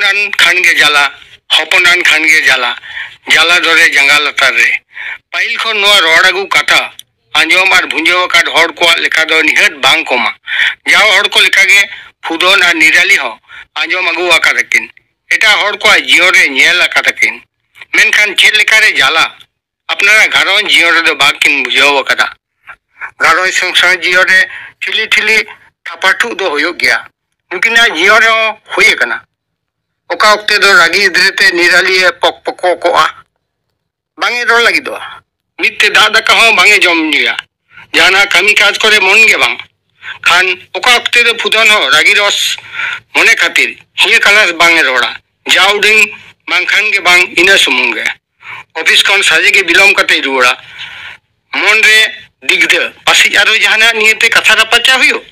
Hoponan Khange Jala, Hoponan Khange Jala, Jala Dore Jangal Tare, Pail Kon Noa Rodagu Kata, Anjomar Bunjo Kat Horqua Lekado Nihet Bankoma, Jaw Horko Lekage, Pudon and Nidaliho, Anjomagu Akatakin, Eta Horqua Giore Niela Katakin, Menkan Chelekare Jala, Apnara Garon Giore the Bakin Bujo Kata, Garoy Sangsan Giore, Chili Tapatu do Hoyogia, Mukina Giore Huyakana. Oka okte do ragi idrete nirali pok poko koa bange rol lagi do mitte dada ka ho bange jom niya jana kami kaj kore mon ge bang khan oka okte do pudon ho ragi ros mone khatir hiye kalas bange roda jauding bang khan ge bang ina sumunge office kon saje ge bilom kate ruora mon re digde pasi aro jana niyete katha rapacha huyo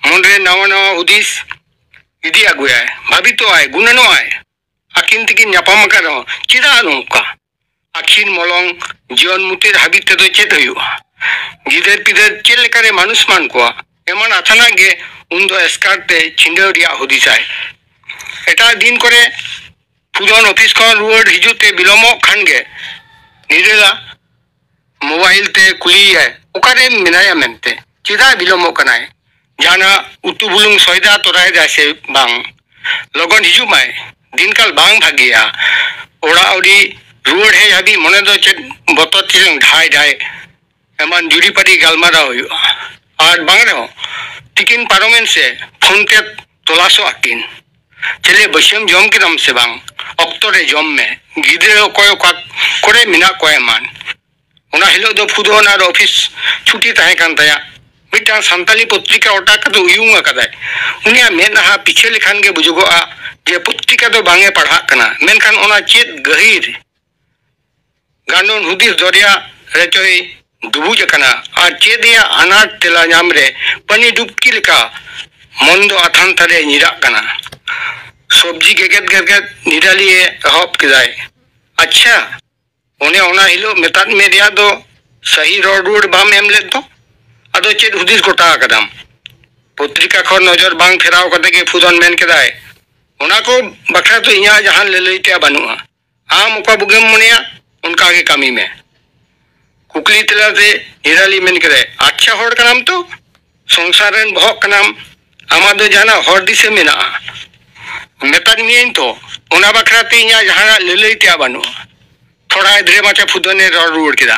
mon re nawa udis Idi agu ay, bhabito ay, gunano ay. Akin tikin nyapam karo, chida nungka. Akin molong jion mutir habit do chet huyu. Gider pider chel kare manusman ko. Eman athana ge undo eskarte chindeu ria hudisai. Eta din kore pudon office kon ruod hijute bilomo khange. Nirela mobile te kuli ay. Ukare minaya mente. Chida bilomo kanai. Jana utu bulung soida torai jase bang logon hiju mai dinkal bang bhagia ora ori ruod he habi mone do chet botot ting dhai eman juri pari galmara hoyu ar bang reho tikin paromen se phone te tolaso akin chele basham jom kiram se bang oktore jom me gidre koy kore mina koy man ona hilo do pudon ar office chuti tahe kan taya Mitang Santali Putrika Otaka to Yunga Kadai. Unia Menaha Pichel Kange Bujugoa, Je Putrika to Bange Padhakana, Menkan ona Chet Gahir Ganon Hudis Doria Retoi Dubujakana, Archedia Anat Tela Yamre, Pani Dupkilka, Mondo Athantare Nirakana. Sobji Geget Nidali Hop Kidai. Acha One ona Hilo Metat Mediado Sahi Road Bam Emleto. Ado chet hudis gota kadam putrika khon nojor bang pheraw kate ge pudon men kedai ona ko bakha to inya jahan leleite banua am oka bugem munia unka ge kami me kukli telate hirali men kede acha hor kanam to sonsaren bhok kanam amado jana hor dise mena metan nien to ona bakha te inya jahan leleite banua thoda idre macha pudone rod keda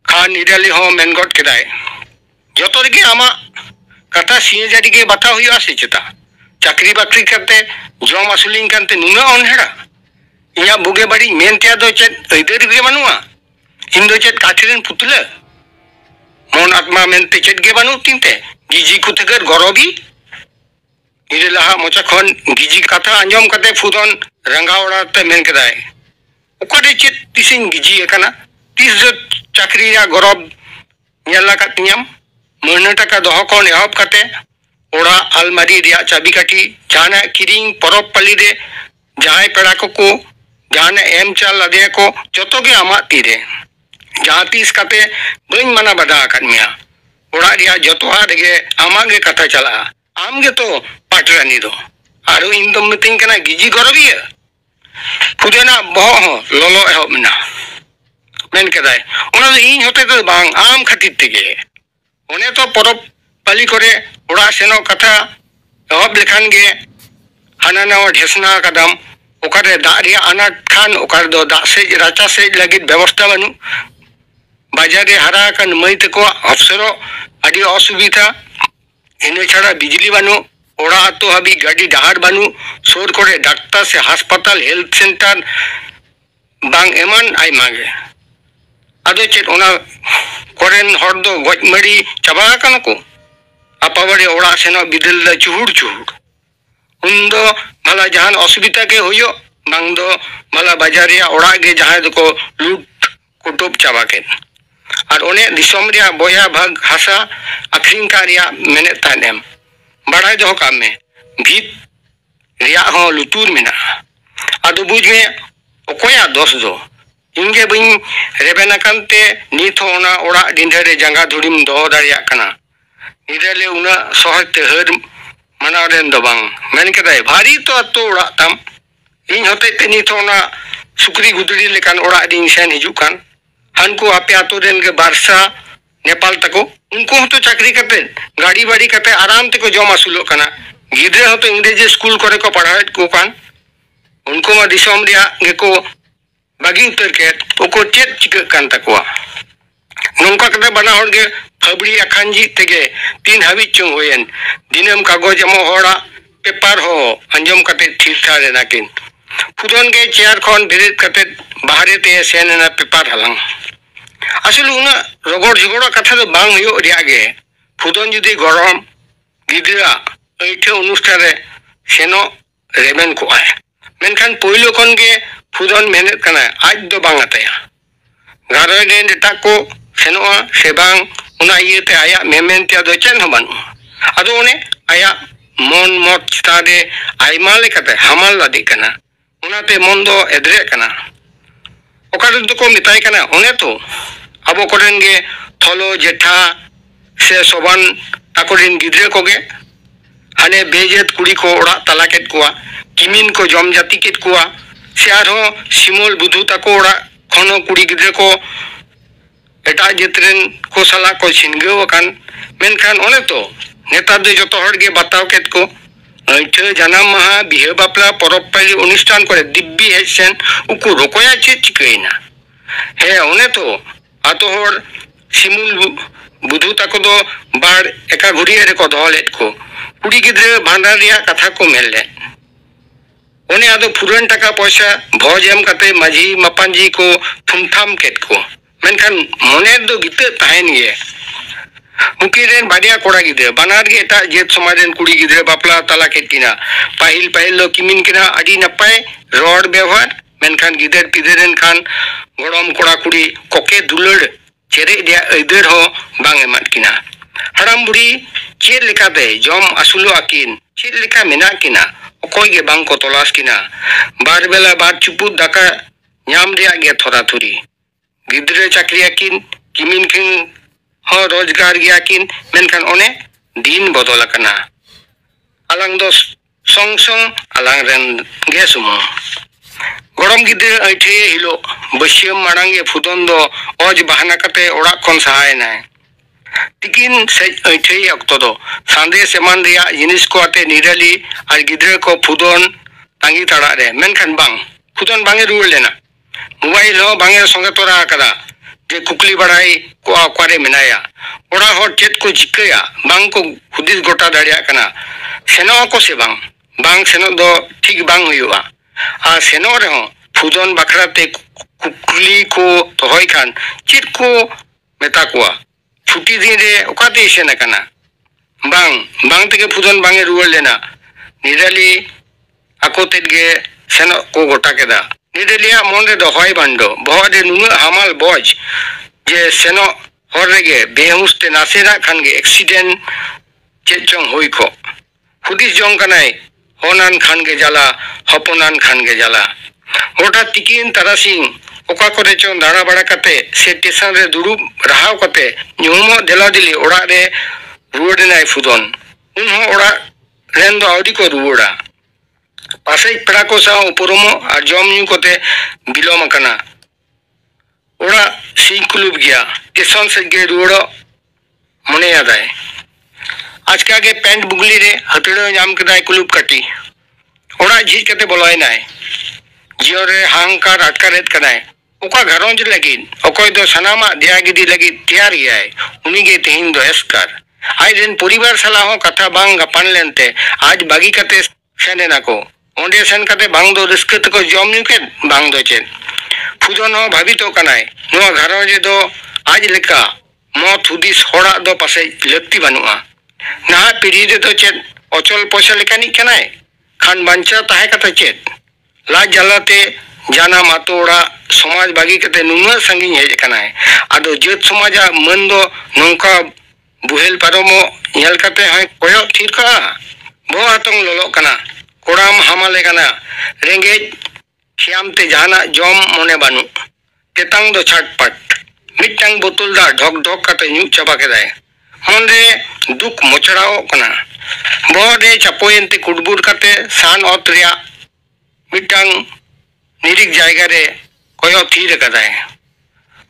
khan hirali ho men got kedai Jotor ke ama kata siya jadi ke bata huyu ase cita. Chakri bakri karte jom asuling kante nuna onhera. Inya buge badi mentia do chet ider ge manua. Indo chet kathiren putule. Mon atma mente chet ge banu tinte. Giji kuteger gorobi. Ire laha mocha khon giji kata anjom kate pudon rangawara te men kedai. Ukade chet tising giji ekana. Tis chakri ya gorob nyala katnyam. Mernataka dohokon ehop kate ora almari ria chabi kati jana kiring porop palide jahai peda ko jana em chal ade ko joto ge ama tire jatis kate bain mana bada akan mia ora ria joto age ama ge katha chala am ge to patrani do aru indom miting kana giji gorobiya pudena boh lolo ehop na men kedai ona in hote to bang am khatit tige One to porop pali kore ora seno katha ehop lekhan ge hanana dhesna kadam okare daria anat khan okar do da se racha se lagit ব্যবস্থা banu bazare hara kan mait ko afsaro adi asubitha ene chhara bijli banu ora to habi gadi dahar banu sor kore daktar se hospital health center bang eman ai mage ado chet ona koren hordo goj mari chaba kanako apawade ora seno bidel la chuhur undo mala jahan asubita ke hoyo bangdo mala bajaria ora ge jahan ko lut kutub chaba ken ar one disom ria boya bhag hasa akhring karya mene tanem bada jo kame bhit ria ho lutur mena ado bujme okoya dos do inge bing rebena kante nithona ora dindare janga dhurim do daria kana idale una sohte her manaren do bang men kedai bhari to ora tam इन होते ते निथोना सुक्री गुदड़ी लेकान ओड़ा दिन सेन हिजुकान हानकु आपे आतो then के Barça Nepal तको उनको होतो चाकरी करते गाड़ी बाड़ी करते आराम ते को जमा सुलो कना गिद्रे होतो इंग्रेजी स्कूल करे को पढ़ाएत को कान उनको मा दिसोम रिया गेको बागी उतर के ओको चेत चिक कान तकोआ नोंका कते बना हर गे फबड़ी अखांजी तेगे 3 हाबी चुंग होयन दिनम कागज मो होड़ा पेपर हो अंजम कते ठीक था रे नाकिन फुदन के चेयर खन बिरेत कते बाहरे ते सेन ना पेपर हलंग असल उना रगड़ झगड़ा कथा तो बांग हुयो रिया गे फुदन जुदी गरम गिद्रा एठे अनुष्ठान रे सेनो रेबेन को आए मेनखान पोइलो कन के फुदन मेहनत कना आज दो बांग आतया गारो दे नेता को सेनोआ सेबांग उना इयते आया मेमेंटिया दो चेन हबन अदो उने आया मन मत स्टाडे आइमा लेकते हमाल लादी कना उनाते मन दो एद्रे कना ओकादो तो को मिताई कना उने तो अब कोरेन गे थलो जेठा से सोबान ताकोरिन गिद्रे कोगे हाने बेजेत कुड़ी को ओड़ा तलाकेत कुआ किमिन को जम जाति केत कुआ से आरो सिमोल बुधु ताको ओड़ा खनो कुड़ी गिद्रे को एटा जेतरेन को सला को छिनगेव कान मेनखान ओने तो नेता दे जतो हर गे बताव केत को ऐठे जन्म महा बिहे बापला परब पाली अनुष्ठान करे दिब्बी हेसेन उकु रोकोया चे चिकैना हे ओने तो आतो हर सिमुल बुधु ताको दो बार एका घुरिया रे को धोलेत को कुड़ी गिद्रे भांडार रिया कथा को मेलले ओने आदो पुरन टाका पैसा भोज एम कते माझी मपांजी को थुमथाम केत को मेनखान मोने दो गिते ताहेन गे उकीरेन बाडिया कोड़ा गिद्रे बनार गे एटा जेत समाजन कुड़ी गिद्रे बापला तला केतिना पाहिल पाहिल लो किमिन किना अडी नपाय रोड व्यवहार मेनखान गिदर पिदरेन खान गोड़म कोड़ा कुड़ी कोके दुलड़ चेरे दिया इधर हो बांग एमात किना हराम बुढ़ी चेर लेकाते जम असुलो आकिन चेर लेका मेना किना ओकोय गे बांग को तलाश किना बार बेला बार चुपू दाका ᱧᱟᱢ ᱨᱮᱭᱟᱜ गे थोड़ा थोड़ी गिद्रे चाकरी आकिन किमिन किन हो रोजगार गया किन मेनखान ओने दिन बदल कना आलांग दो संग संग आलांग रेन गे सुमो गरम गिद्रे ऐठे हिलो बसियम मांगे फुदन दो अज बहाना कते ओड़ा खन सहाय नाय तिकिन से ऐठे अक्तो दो सांदे सेमान रिया जिनिस को आते निराली और गिद्रे को फुदन तांगी ताड़ा रे मेनखान बांग फुदन बांगे रुड़ लेना मोबाइल हो बांगे संगे तोरा कदा जे कुकली बड़ाई को आक्वारे मेनाया ओड़ा हर चेत को चिकया बांग को हुदिस गोटा दाड़िया कना सेनो को से बांग सेनो दो ठीक बांग हुआ आ सेनो रे हो फुदन बखराते कुकली को तोहय खान चित को मेता कोआ छुट्टी दिन रे ओकाते सेना कना बांग तके फुदन बांगे रुड़ लेना निराली आको तेगे सेनो को गोटा केदा निरालिया मन रे दो होय बंडो बहुत नुनु हमाल बोझ जे सेनो हर रेगे बेहुस्ते नासेरा खान गे एक्सीडेंट चेचों होई को हुदिस जों कनाय होनान खान गे जाला हपनान खान गे जाला होटा तिकिन तारासिंग ओका करे चों दाड़ा बड़ा कते से स्टेशन रे दुरुब रहाव कते न्यूमो देला दिली ओड़ा रे रुड़ नाय फुदन उन हो ओड़ा रेन दो आउडी को रुड़ा पासे पेड़ा को सा उपरमो और जम न्यू कोते बिलोम कना ओड़ा सिंह कुलुब गया स्टेशन से गे रुड़ो मने याद आए आज का के पेंट बुगली रे हटड़ो नाम कदाय कुलुब कटी ओड़ा झीज कते बोलाय नाय जियो रे हांकार अटकारेत कनाय ओका घरोंज लगी ओकोय दो सनामा दिया गिदी लगी तैयार गया उनी गे तेहिन दो एस्कार आज दिन परिवार सला हो कथा बांग गपान लेनते आज बागी कते सेने ना को ओंडे सेन कते बांग दो रिस्क को जम न्यू के बांग दो चेन फुदन हो भाभी तो कनाय नो घरोंज दो आज लेका मौत हुदिस होड़ा दो पासे लक्ति बनुआ ना पीढ़ी दे तो चेन अचल पोषा लेकानी कनाय खान बांचा ताहे कते चेन लाज जलाते जाना मातोड़ा समाज बागी कते नुना संगी हेज कनाय आदो जेत समाजा मन दो नोंका बुहेल पारोमो नेल कते है कोयो ठीक का बो आतंग लोलो कना कोड़ाम हमाले कना रेंगे श्यामते जाना जम मने बानु तेतांग दो छटपट मिटांग बोतल दा ढक ढक कते न्यू चाबा केदाय मन रे दुख मोचड़ाओ कना बो रे चपोयनते कुडबुर कते सान ओत रिया मिटांग निरिक जायगा रे कोयो थीर कदाय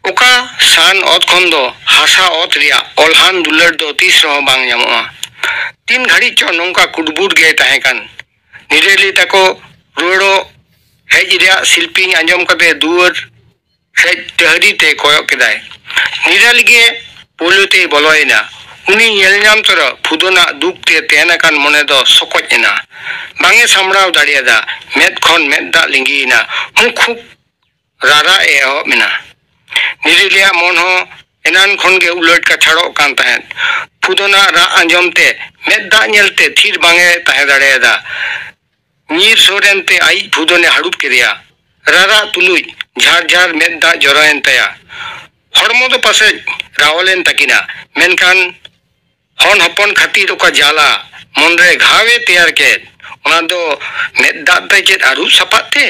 ओका सान ओत खन दो हासा ओत रिया ओल्हान दुलर दो तीस रहो बांग ᱧᱟᱢᱚᱜᱼᱟ 3 घड़ी चो नोंका कुडबुड गे ताहे कान निरेली ताको रुड़ो हेज रिया शिल्पी आंजम कते दुवर हेज टहरी ते कोयो केदाय निरेली गे पोलुते बोलोयना उनी येलनाम तर फुदोना दुख ते तेना कान मने दो सकोजना बांगे सामड़ाव दाड़ियादा मेद खन मेदा लिंगीना हूँ खूब रारा एहो मिना निरेलिया मन हो एनान खन गे उलट का छाड़ो कान तहन फुदोना रा आंजमते मेदा नेलते थीर बांगे ताहे दाड़ियादा नीर सोरेनते आई फुदोने हाड़ुप केरिया रारा तुलुई झार झार मेदा जरोयन तया हड़मो दो पासे रावलेन तकिना मेनकान हन हपन खातिर ओका जाला मनरे घावे तैयार के ओना दो मेदा ते चेद आरु सपाते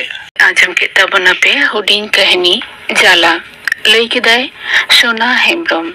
आजम के तबना पे हुडिंग कहनी जाला लई केदाय सोना हेम्ब्रम।